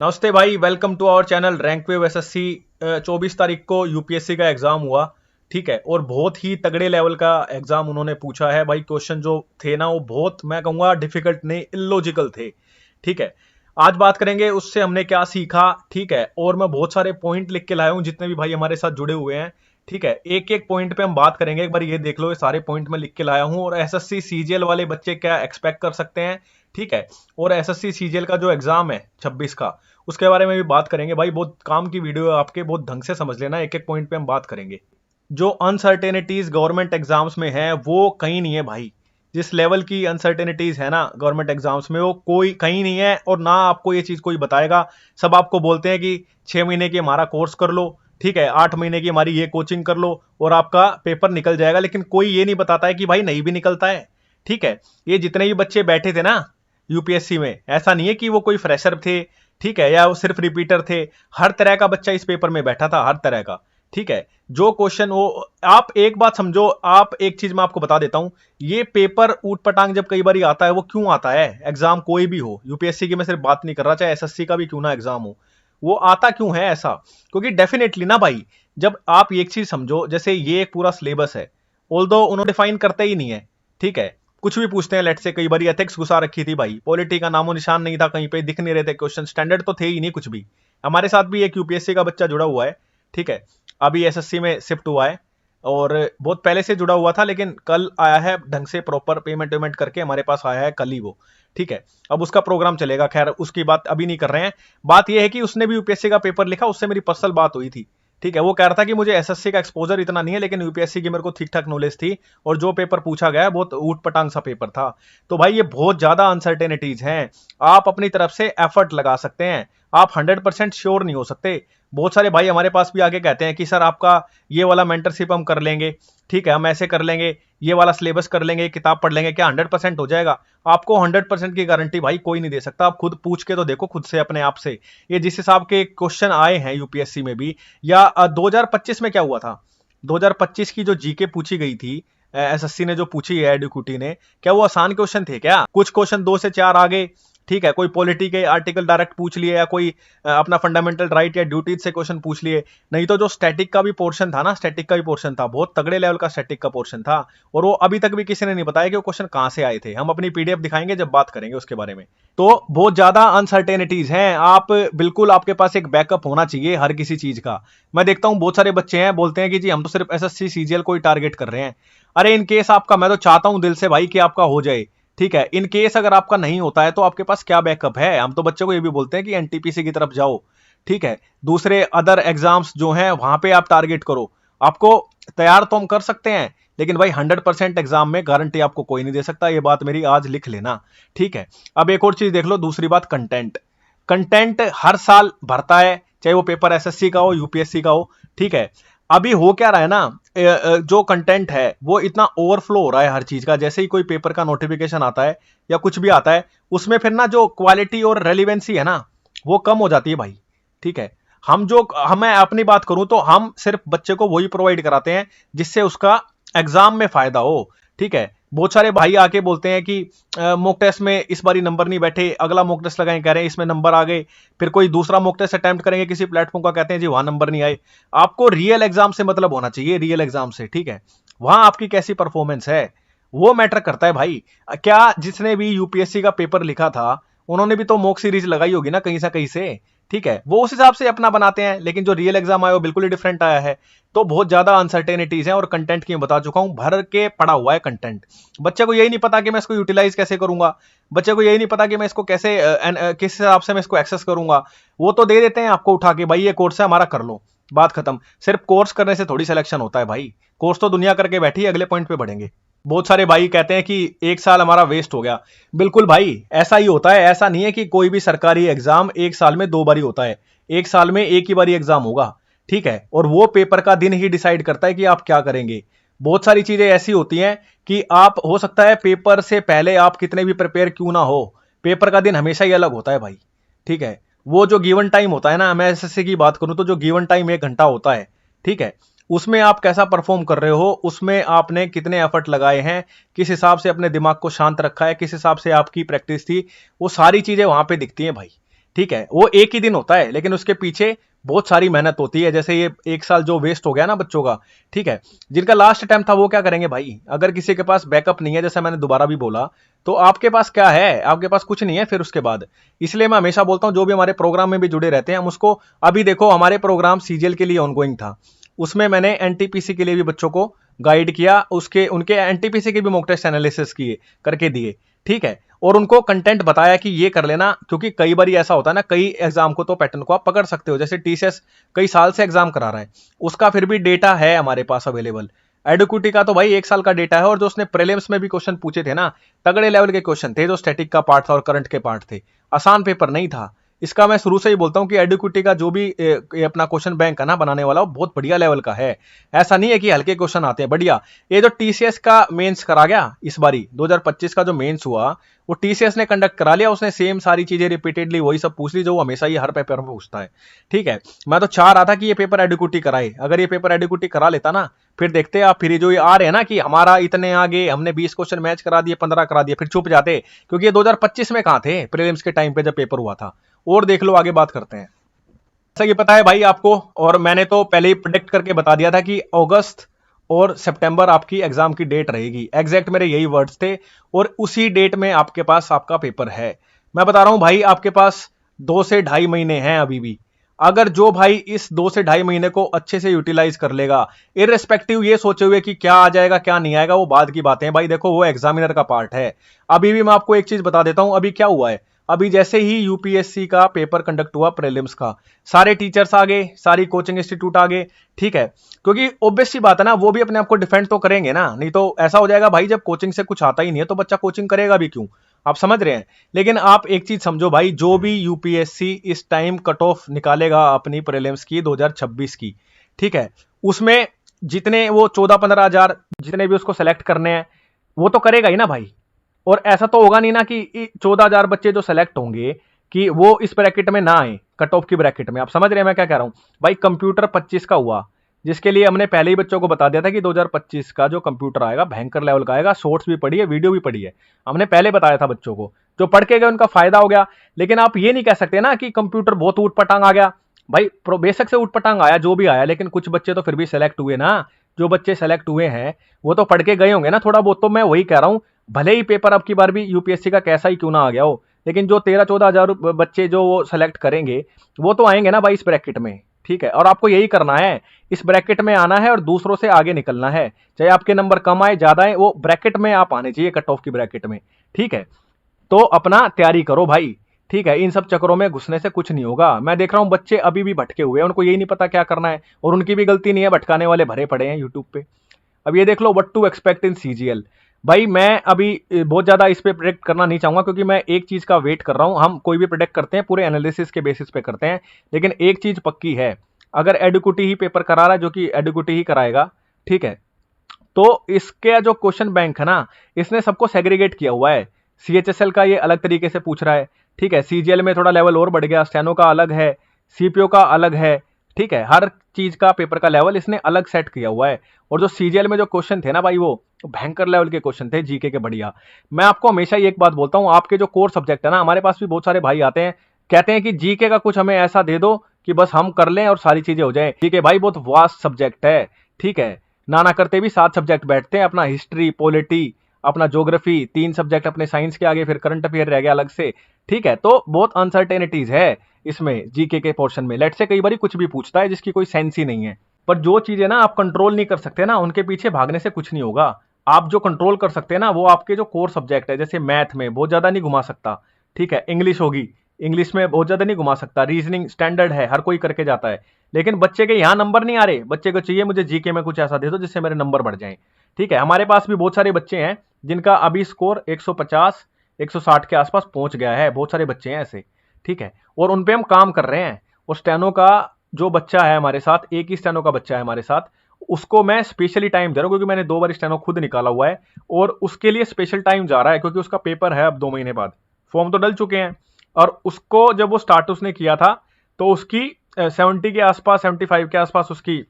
नमस्ते भाई, welcome to our channel Rankwave SSC. 24 तारीख को यूपीएससी का एग्जाम हुआ। ठीक है, और बहुत ही तगड़े लेवल का एग्जाम उन्होंने पूछा है भाई। क्वेश्चन जो थे ना, वो बहुत, मैं कहूंगा, डिफिकल्ट नहीं, इलॉजिकल थे। ठीक है, आज बात करेंगे उससे हमने क्या सीखा। ठीक है, और मैं बहुत सारे पॉइंट लिख के लाया हूं, जितने भी भाई हमारे साथ जुड़े हुए हैं। ठीक है, एक एक पॉइंट पे हम बात करेंगे। एक बार ये देख लो, ये सारे पॉइंट मैं लिख के लाया हूं, और एसएससी सीजीएल वाले बच्चे क्या एक्सपेक्ट कर सकते हैं। ठीक है, और एसएससी सीजीएल का जो एग्जाम है 26 का, उसके बारे में भी बात करेंगे भाई। बहुत काम की वीडियो है आपके, बहुत ढंग से समझ लेना, एक एक पॉइंट पे हम बात करेंगे। जो अनसर्टेनिटीज गवर्नमेंट एग्जाम्स में है वो कहीं नहीं है भाई। जिस लेवल की अनसर्टेनिटीज है ना गवर्नमेंट एग्जाम्स में, वो कोई कहीं नहीं है, और ना आपको ये चीज कोई बताएगा। सब आपको बोलते हैं कि 6 महीने की हमारा कोर्स कर लो, ठीक है, 8 महीने की हमारी ये कोचिंग कर लो और आपका पेपर निकल जाएगा। लेकिन कोई ये नहीं बताता है कि भाई नहीं भी निकलता है। ठीक है, ये जितने भी बच्चे बैठे थे ना यूपीएससी में, ऐसा नहीं है कि वो कोई फ्रेशर थे, ठीक है, या वो सिर्फ रिपीटर थे। हर तरह का बच्चा इस पेपर में बैठा था, हर तरह का। ठीक है, जो क्वेश्चन वो, आप एक बात समझो, आप एक चीज मैं आपको बता देता हूं। ये पेपर ऊट पटांग जब कई बार आता है, वो क्यों आता है? एग्जाम कोई भी हो, यूपीएससी की मैं सिर्फ बात नहीं कर रहा, चाहे एसएससी का भी क्यों ना एग्जाम हो, वो आता क्यों है ऐसा? क्योंकि डेफिनेटली ना भाई, जब आप एक चीज समझो, जैसे ये एक पूरा सिलेबस है, ऑल्दो उन्होंने डिफाइन करते ही नहीं है। ठीक है, कुछ भी पूछते हैं। लेट से कई बार एथिक्स घुसा रखी थी भाई, पॉलिटी का नामो निशान नहीं था, कहीं पे दिख नहीं रहे थे क्वेश्चन, स्टैंडर्ड तो थे ही नहीं कुछ भी। हमारे साथ भी एक यूपीएससी का बच्चा जुड़ा हुआ है। ठीक है, अभी एसएससी में शिफ्ट हुआ है, और बहुत पहले से जुड़ा हुआ था, लेकिन कल आया है ढंग से, प्रॉपर पेमेंट वेमेंट करके हमारे पास आया है कल ही वो। ठीक है, अब उसका प्रोग्राम चलेगा, खैर उसकी बात अभी नहीं कर रहे हैं। बात यह है कि उसने भी यूपीएससी का पेपर लिखा, उससे मेरी पर्सनल बात हुई थी। ठीक है, वो कह रहा था कि मुझे एसएससी का एक्सपोजर इतना नहीं है, लेकिन यूपीएससी की मेरे को ठीक ठाक नॉलेज थी, और जो पेपर पूछा गया है बहुत ऊट पटांग सा पेपर था। तो भाई ये बहुत ज्यादा अनसर्टेनिटीज हैं। आप अपनी तरफ से एफर्ट लगा सकते हैं, आप 100% श्योर नहीं हो सकते। बहुत सारे भाई हमारे पास भी आके कहते हैं कि सर आपका ये वाला मेंटरशिप हम कर लेंगे, ठीक है, हम ऐसे कर लेंगे, ये वाला सिलेबस कर लेंगे, किताब पढ़ लेंगे, क्या 100% हो जाएगा? आपको 100% की गारंटी भाई कोई नहीं दे सकता। आप खुद पूछ के तो देखो, खुद से, अपने आप से। ये जिस हिसाब के क्वेश्चन आए हैं यूपीएससी में भी, या 2025 में क्या हुआ था, 2025 की जो जीके पूछी गई थी, एसएससी ने जो पूछी है, एडुकुटी ने, क्या वो आसान क्वेश्चन थे? क्या कुछ क्वेश्चन 2 से 4 आ गए, ठीक है, कोई पॉलिटी के आर्टिकल डायरेक्ट पूछ लिए, या कोई अपना फंडामेंटल राइट या ड्यूटीज से क्वेश्चन पूछ लिए। नहीं तो जो स्टैटिक का भी पोर्शन था ना, स्टैटिक का भी पोर्शन था, बहुत तगड़े लेवल का स्टैटिक का पोर्शन था, और वो अभी तक भी किसी ने नहीं बताया कि वो क्वेश्चन कहां से आए थे। हम अपनी पीडीएफ दिखाएंगे जब बात करेंगे उसके बारे में। तो बहुत ज्यादा अनसर्टेनिटीज हैं। आप बिल्कुल, आपके पास एक बैकअप होना चाहिए हर किसी चीज का। मैं देखता हूं बहुत सारे बच्चे हैं, बोलते हैं कि जी हम तो सिर्फ एसएससी सीजीएल को ही टारगेट कर रहे हैं। अरे इन केस आपका, मैं तो चाहता हूं दिल से भाई कि आपका हो जाए। ठीक है, इन केस अगर आपका नहीं होता है तो आपके पास क्या बैकअप है? हम तो बच्चों को ये भी बोलते हैं कि एनटीपीसी की तरफ जाओ। ठीक है, दूसरे अदर एग्जाम्स जो हैं वहां पे आप टारगेट करो। आपको तैयार तो हम कर सकते हैं, लेकिन भाई 100% एग्जाम में गारंटी आपको कोई नहीं दे सकता। ये बात मेरी आज लिख लेना। ठीक है, अब एक और चीज देख लो, दूसरी बात, कंटेंट। कंटेंट हर साल भरता है, चाहे वो पेपर एसएससी का हो, यूपीएससी का हो। ठीक है, अभी हो क्या रहा है ना, जो कंटेंट है वो इतना ओवरफ्लो हो रहा है हर चीज का। जैसे ही कोई पेपर का नोटिफिकेशन आता है या कुछ भी आता है, उसमें फिर ना जो क्वालिटी और रेलिवेंसी है ना, वो कम हो जाती है भाई। ठीक है, मैं अपनी बात करूं तो हम सिर्फ बच्चे को वही प्रोवाइड कराते हैं जिससे उसका एग्जाम में फायदा हो। ठीक है, बहुत सारे भाई आके बोलते हैं कि मॉक टेस्ट में इस बारी नंबर नहीं बैठे, अगला मॉक टेस्ट लगाएं, कह रहे हैं इसमें नंबर आ गए। फिर कोई दूसरा मॉक टेस्ट अटेम्प्ट करेंगे किसी प्लेटफॉर्म का, कहते हैं जी वहां नंबर नहीं आए। आपको रियल एग्जाम से मतलब होना चाहिए, रियल एग्जाम से। ठीक है, वहां आपकी कैसी परफॉर्मेंस है वो मैटर करता है भाई। क्या जिसने भी यूपीएससी का पेपर लिखा था, उन्होंने भी तो मॉक सीरीज लगाई होगी ना कहीं से कहीं से। ठीक है, वो उस हिसाब से अपना बनाते हैं, लेकिन जो रियल एग्जाम आया वो बिल्कुल ही डिफरेंट आया है। तो बहुत ज्यादा अनसर्टेनिटीज हैं, और कंटेंट की मैं बता चुका हूं, भर के पड़ा हुआ है कंटेंट। बच्चे को यही नहीं पता कि मैं इसको यूटिलाइज कैसे करूंगा, बच्चे को यही नहीं पता कि मैं इसको कैसे किस हिसाब से मैं इसको एक्सेस करूंगा। वो तो दे देते हैं आपको उठा के, भाई ये कोर्स है हमारा, कर लो, बात खत्म। सिर्फ कोर्स करने से थोड़ी सिलेक्शन होता है भाई, कोर्स तो दुनिया करके बैठी है। अगले पॉइंट पे बढ़ेंगे। बहुत सारे भाई कहते हैं कि 1 साल हमारा वेस्ट हो गया। बिल्कुल भाई, ऐसा ही होता है। ऐसा नहीं है कि कोई भी सरकारी एग्जाम 1 साल में 2 बारी होता है। 1 साल में एक ही बारी एग्जाम होगा। ठीक है, और वो पेपर का दिन ही डिसाइड करता है कि आप क्या करेंगे। बहुत सारी चीजें ऐसी होती हैं कि आप, हो सकता है पेपर से पहले आप कितने भी प्रिपेयर क्यों ना हो, पेपर का दिन हमेशा ही अलग होता है भाई। ठीक है, वो जो गिवन टाइम होता है ना, मैं एसएससी की बात करूं तो जो गिवन टाइम 1 घंटा होता है, ठीक है, उसमें आप कैसा परफॉर्म कर रहे हो, उसमें आपने कितने एफर्ट लगाए हैं, किस हिसाब से अपने दिमाग को शांत रखा है, किस हिसाब से आपकी प्रैक्टिस थी, वो सारी चीजें वहां पे दिखती हैं भाई। ठीक है, वो एक ही दिन होता है लेकिन उसके पीछे बहुत सारी मेहनत होती है। जैसे ये एक साल जो वेस्ट हो गया ना बच्चों का, ठीक है, जिनका लास्ट अटेम्प्ट था वो क्या करेंगे भाई? अगर किसी के पास बैकअप नहीं है, जैसे मैंने दोबारा भी बोला, तो आपके पास क्या है? आपके पास कुछ नहीं है फिर उसके बाद। इसलिए मैं हमेशा बोलता हूं जो भी हमारे प्रोग्राम में भी जुड़े रहते हैं हम उसको, अभी देखो हमारे प्रोग्राम सीजीएल के लिए ऑनगोइंग था, उसमें मैंने एनटीपीसी के लिए भी बच्चों को गाइड किया, उसके उनके एनटीपीसी के भी मॉक टेस्ट एनालिसिस किए, करके दिए, ठीक है, और उनको कंटेंट बताया कि ये कर लेना, क्योंकि कई बार ऐसा होता है ना, कई एग्जाम को तो पैटर्न को आप पकड़ सकते हो, जैसे टीसीएस कई साल से एग्जाम करा रहा है, उसका फिर भी डेटा है हमारे पास अवेलेबल। एडुक्यूटी का तो भाई एक साल का डेटा है, और जो उसने प्रीलिम्स में भी क्वेश्चन पूछे थे ना, तगड़े लेवल के क्वेश्चन थे, जो स्टैटिक का पार्ट था और करंट के पार्ट थे, आसान पेपर नहीं था। इसका मैं शुरू से ही बोलता हूं कि एडुक्यूटी का जो भी ये अपना क्वेश्चन बैंक है ना बनाने वाला, वो बहुत बढ़िया लेवल का है। ऐसा नहीं है कि हल्के क्वेश्चन आते हैं, बढ़िया। ये जो टीसीएस का मेंस करा गया इस बारी 2025 का जो मेंस हुआ, वो टीसीएस ने कंडक्ट करा लिया, उसने सेम सारी चीजें रिपीटेडली वही सब पूछ ली जो वो हमेशा ही हर पेपर में पूछता है, ठीक है। मैं तो चाह रहा था कि ये पेपर एडुक्यूटी कराए, अगर ये पेपर एडुक्यूटी करा लेता ना, फिर देखते आप, फिर जो ये आ रहे हैं ना कि हमारा इतने आगे, हमने 20 क्वेश्चन मैच करा दिए, 15 करा दिए, फिर चुप जाते, क्योंकि ये 2025 में कहां थे प्रीलिम्स के टाइम पे जब पेपर हुआ था। और देख लो, आगे बात करते हैं। जैसा कि पता है भाई आपको, और मैंने तो पहले ही प्रेडिक्ट करके बता दिया था कि अगस्त और सितंबर आपकी एग्जाम की डेट रहेगी, एग्जैक्ट मेरे यही वर्ड्स थे, और उसी डेट में आपके पास आपका पेपर है। मैं बता रहा हूं भाई, आपके पास 2 से ढाई महीने हैं अभी भी। अगर जो भाई इस 2 से ढाई महीने को अच्छे से यूटिलाइज कर लेगा, इररिस्पेक्टिव ये सोचे हुए कि क्या आ जाएगा क्या नहीं आएगा, वो बाद की बातें हैं भाई, देखो वो एग्जामिनर का पार्ट है। अभी भी मैं आपको एक चीज बता देता हूं, अभी क्या हुआ है, अभी जैसे ही यूपीएससी का पेपर कंडक्ट हुआ प्रीलिम्स का, सारे टीचर्स आ गए, सारी कोचिंग इंस्टीट्यूट आ गए, ठीक है, क्योंकि ऑब्वियस सी बात है ना, वो भी अपने आप को डिफेंड तो करेंगे ना, नहीं तो ऐसा हो जाएगा भाई, जब कोचिंग से कुछ आता ही नहीं है तो बच्चा कोचिंग करेगा भी क्यों? आप समझ रहे हैं। लेकिन आप एक चीज समझो भाई, जो भी यूपीएससी इस टाइम कट ऑफ निकालेगा अपनी प्रीलिम्स की 2026 की, ठीक है, उसमें जितने वो 14-15 हजार जितने भी उसको सेलेक्ट करने हैं, वो तो करेगा ही ना भाई। और ऐसा तो होगा नहीं ना कि 14,000 बच्चे जो सेलेक्ट होंगे कि वो इस ब्रैकेट में ना आए, कट ऑफ की ब्रैकेट में। आप समझ रहे हैं मैं क्या कह रहा हूं भाई? कंप्यूटर 25 का हुआ, जिसके लिए हमने पहले ही बच्चों को बता दिया था कि 2025 का जो कंप्यूटर आएगा भयंकर लेवल का आएगा, शॉर्ट्स भी पढ़ी है, वीडियो भी पढ़ी है, हमने पहले बताया था बच्चों को, जो पढ़ के गए उनका फायदा हो गया। लेकिन आप ये नहीं कह सकते ना कि कंप्यूटर बहुत ऊट पटांग आ गया भाई, बेशक से ऊट पटांग आया जो भी आया, लेकिन कुछ बच्चे तो फिर भी सेलेक्ट हुए ना। जो बच्चे सेलेक्ट हुए हैं वो तो पढ़ के गए होंगे ना थोड़ा बहुत। तो मैं वही कह रहा हूं, भले ही पेपर अब की बार भी यूपीएससी का कैसा ही क्यों ना आ गया हो, लेकिन जो 13-14 हजार बच्चे जो वो सेलेक्ट करेंगे, वो तो आएंगे ना भाई इस ब्रैकेट में, ठीक है। और आपको यही करना है, इस ब्रैकेट में आना है और दूसरों से आगे निकलना है, चाहे आपके नंबर कम आए ज्यादा आए, वो ब्रैकेट में आप आने चाहिए, कट ऑफ की ब्रैकेट में, ठीक है। तो अपना तैयारी करो भाई, ठीक है, इन सब चक्करों में घुसने से कुछ नहीं होगा। मैं देख रहा हूं बच्चे अभी भी भटके हुए हैं, उनको यही नहीं पता क्या करना है, और उनकी भी गलती नहीं है, भटकाने वाले भरे पड़े हैं यूट्यूब पे। अब ये देख लो, what to expect in CGL. भाई मैं अभी बहुत ज्यादा इस पे प्रेडिक्ट करना नहीं चाहूंगा, क्योंकि मैं एक चीज का वेट कर रहा हूं। हम कोई भी प्रेडिक्ट करते हैं पूरे एनालिसिस के बेसिस पे करते हैं, लेकिन एक चीज पक्की है, अगर एडुक्यूटी ही पेपर करा रहा है, जो कि एडुक्यूटी ही कराएगा, ठीक है, तो इसके जो क्वेश्चन बैंक है ना, इसने सबको सेग्रीगेट किया हुआ है। सीएचएसएल का ये अलग तरीके से पूछ रहा है, ठीक है, सीजीएल में थोड़ा लेवल और बढ़ गया, स्टेनो का अलग है, सीपीओ का अलग है, ठीक है, हर चीज का पेपर का लेवल इसने अलग सेट किया हुआ है। और जो सीजीएल में जो क्वेश्चन थे ना भाई, वो भयंकर लेवल के क्वेश्चन थे, जीके के बढ़िया। मैं आपको हमेशा ही एक बात बोलता हूं, आपके जो कोर सब्जेक्ट है ना, हमारे पास भी बहुत सारे भाई आते हैं, कहते हैं कि जीके का कुछ हमें ऐसा दे दो कि बस हम कर लें और सारी चीजें हो जाए। जीके भाई बहुत वास्ट सब्जेक्ट है, ठीक है, ना ना करते भी 7 सब्जेक्ट बैठते हैं, अपना हिस्ट्री, पॉलिटी, अपना ज्योग्राफी, 3 सब्जेक्ट अपने साइंस के आगे, फिर करंट अफेयर रह गया अलग से, ठीक है। तो बहुत अनसर्टेनिटीज है इसमें जीके के पोर्शन में। लेट से कई बार कुछ भी पूछता है जिसकी कोई सेंस ही नहीं है। पर जो चीजें ना आप कंट्रोल नहीं कर सकते ना, उनके पीछे भागने से कुछ नहीं होगा। आप जो कंट्रोल कर सकते हैं ना, वो आपके जो कोर सब्जेक्ट है, जैसे मैथ में बहुत ज्यादा नहीं घुमा सकता, ठीक है, इंग्लिश होगी, इंग्लिश में बहुत ज्यादा नहीं घुमा सकता, रीजनिंग स्टैंडर्ड है, हर कोई करके जाता है। लेकिन बच्चे के यहाँ नंबर नहीं आ रहे, बच्चे को चाहिए मुझे जीके में कुछ ऐसा दे दो जिससे मेरे नंबर बढ़ जाएं, ठीक है। हमारे पास भी बहुत सारे बच्चे हैं जिनका अभी स्कोर 150 160 के आसपास पहुंच गया है, बहुत सारे बच्चे हैं ऐसे, ठीक है, और उन पे हम काम कर रहे हैं। और स्टेनो का जो बच्चा है हमारे साथ, एक ही स्टेनो का बच्चा है हमारे साथ, उसको मैं स्पेशली टाइम दे रहा हूं, क्योंकि मैंने 2 बार स्टेनो खुद निकाला हुआ है, और उसके लिए स्पेशल टाइम जा रहा है, क्योंकि उसका पेपर है अब 2 महीने बाद। फॉर्म तो डल चुके हैं, और उसको जब वो स्टार्ट उसने किया था, तो उसकी 70 के आसपास, 75 के आसपास उसकी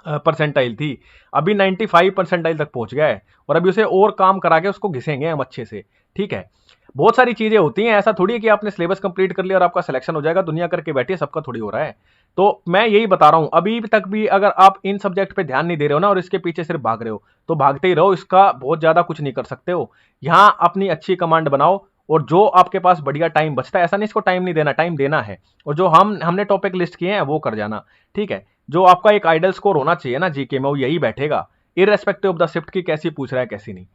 परसेंटाइल थी। अभी 95 परसेंटाइल तक पहुंच गया है, और अभी उसे और काम करा के उसको घिसेंगे हम अच्छे से, ठीक है। बहुत सारी चीजें होती हैं, ऐसा थोड़ी है कि आपने सिलेबस कंप्लीट कर लिया और आपका सिलेक्शन हो जाएगा, दुनिया करके बैठी है, सबका थोड़ी हो रहा है। तो मैं यही बता रहा हूं, अभी तक भी अगर आप इन सब्जेक्ट पे ध्यान नहीं दे रहे हो ना और इसके पीछे सिर्फ भाग रहे हो, तो भागते ही रहो, इसका बहुत ज्यादा कुछ नहीं कर सकते हो। यहाँ अपनी अच्छी कमांड बनाओ, और जो आपके पास बढ़िया टाइम बचता है, ऐसा नहीं इसको टाइम नहीं देना, टाइम देना है, और जो हमने टॉपिक लिस्ट किए हैं वो कर जाना। ठीक है। जो आपका एक आइडल स्कोर होना चाहिए ना जीके में, वो यही बैठेगा, इररेस्पेक्टिव ऑफ द शिफ्ट की कैसी पूछ रहा है कैसी नहीं।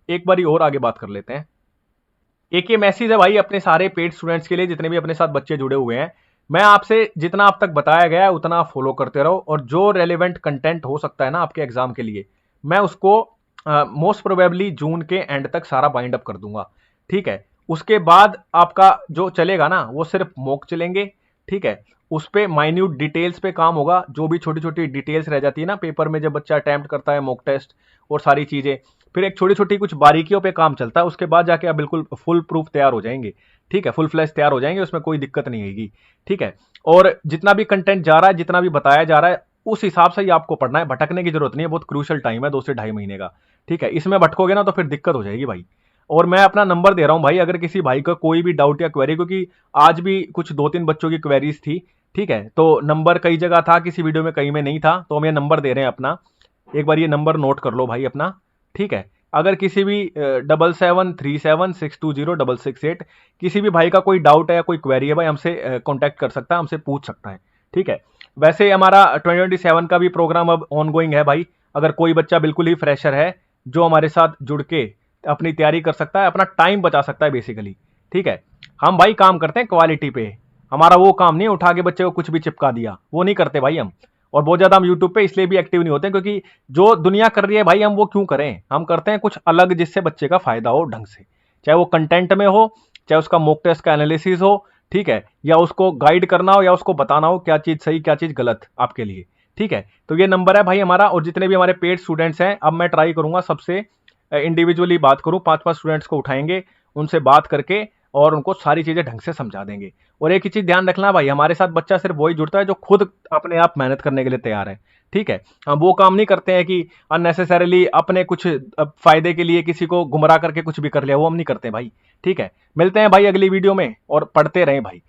एक बारी और आगे बात कर लेते हैं। एक ये मैसेज है भाई अपने सारे पेड स्टूडेंट्स के लिए, जितने भी अपने साथ बच्चे जुड़े हुए हैं, मैं आपसे जितना अब तक बताया गया है उतना आप फॉलो करते रहो, और जो रेलेवेंट कंटेंट हो सकता है ना आपके एग्जाम के लिए, मैं उसको मोस्ट प्रोबेबली जून के एंड तक सारा बाइंड अप कर दूंगा। ठीक है। उसके बाद आपका जो चलेगा ना वो सिर्फ मॉक चलेंगे। ठीक है। उस पे माइन्यूट डिटेल्स पे काम होगा, जो भी छोटी छोटी डिटेल्स रह जाती है ना पेपर में जब बच्चा अटेम्प्ट करता है मॉक टेस्ट और सारी चीजें, फिर एक छोटी छोटी कुछ बारीकियों पे काम चलता है, उसके बाद जाके आप बिल्कुल फुल प्रूफ तैयार हो जाएंगे। ठीक है। फुल फ्लैश तैयार हो जाएंगे, उसमें कोई दिक्कत नहीं आएगी। ठीक है। और जितना भी कंटेंट जा रहा है, जितना भी बताया जा रहा है, उस हिसाब से ही आपको पढ़ना है, भटकने की जरूरत नहीं है, बहुत क्रूशियल टाइम है 2 से ढाई महीने का। ठीक है। इसमें भटकोगे ना तो फिर दिक्कत हो जाएगी भाई। और मैं अपना नंबर दे रहा हूं भाई, अगर किसी भाई का कोई भी डाउट या क्वेरी, क्योंकि आज भी कुछ 2-3 बच्चों की क्वेरीज थी। ठीक है। तो नंबर कई जगह था, किसी वीडियो में कहीं में नहीं था, तो हम ये नंबर दे रहे हैं अपना, एक बार ये नंबर नोट कर लो भाई अपना। ठीक है। अगर किसी भी 7737620668 किसी भी भाई का कोई डाउट है या कोई क्वेरी है भाई, हमसे कांटेक्ट कर सकता है, हमसे पूछ सकता है। ठीक है। वैसे हमारा 2027 का भी प्रोग्राम अब ऑन गोइंग है भाई। अगर कोई बच्चा बिल्कुल ही फ्रेशर है जो हमारे साथ जुड़ के अपनी तैयारी कर सकता है, अपना टाइम बचा सकता है बेसिकली। ठीक है। हम भाई काम करते हैं क्वालिटी पे, हमारा वो काम नहीं है उठा के बच्चे को कुछ भी चिपका दिया, वो नहीं करते भाई हम। और बहुत ज्यादा हम यूट्यूब पे इसलिए भी एक्टिव नहीं होते क्योंकि जो दुनिया कर रही है भाई हम वो क्यों करें, हम करते हैं कुछ अलग जिससे बच्चे का फायदा हो ढंग से, चाहे वो कंटेंट में हो, चाहे उसका मॉक टेस्ट का एनालिसिस हो। ठीक है। या उसको गाइड करना हो या उसको बताना हो क्या चीज सही क्या चीज गलत आपके लिए। ठीक है। तो ये नंबर है भाई हमारा, और जितने भी हमारे पेड स्टूडेंट्स हैं, अब मैं ट्राई करूंगा सबसे इंडिविजुअली बात करूं, 5-5 स्टूडेंट्स को उठाएंगे, उनसे बात करके और उनको सारी चीजें ढंग से समझा देंगे। और एक ही चीज ध्यान रखना भाई, हमारे साथ बच्चा सिर्फ वही जुड़ता है जो खुद अपने आप मेहनत करने के लिए तैयार है। ठीक है। हम वो काम नहीं करते हैं कि अननेसेसरीली अपने कुछ फायदे के लिए किसी को गुमराह करके कुछ भी कर लिया, वो हम नहीं करते भाई। ठीक है। मिलते हैं भाई अगली वीडियो में, और पढ़ते रहें भाई।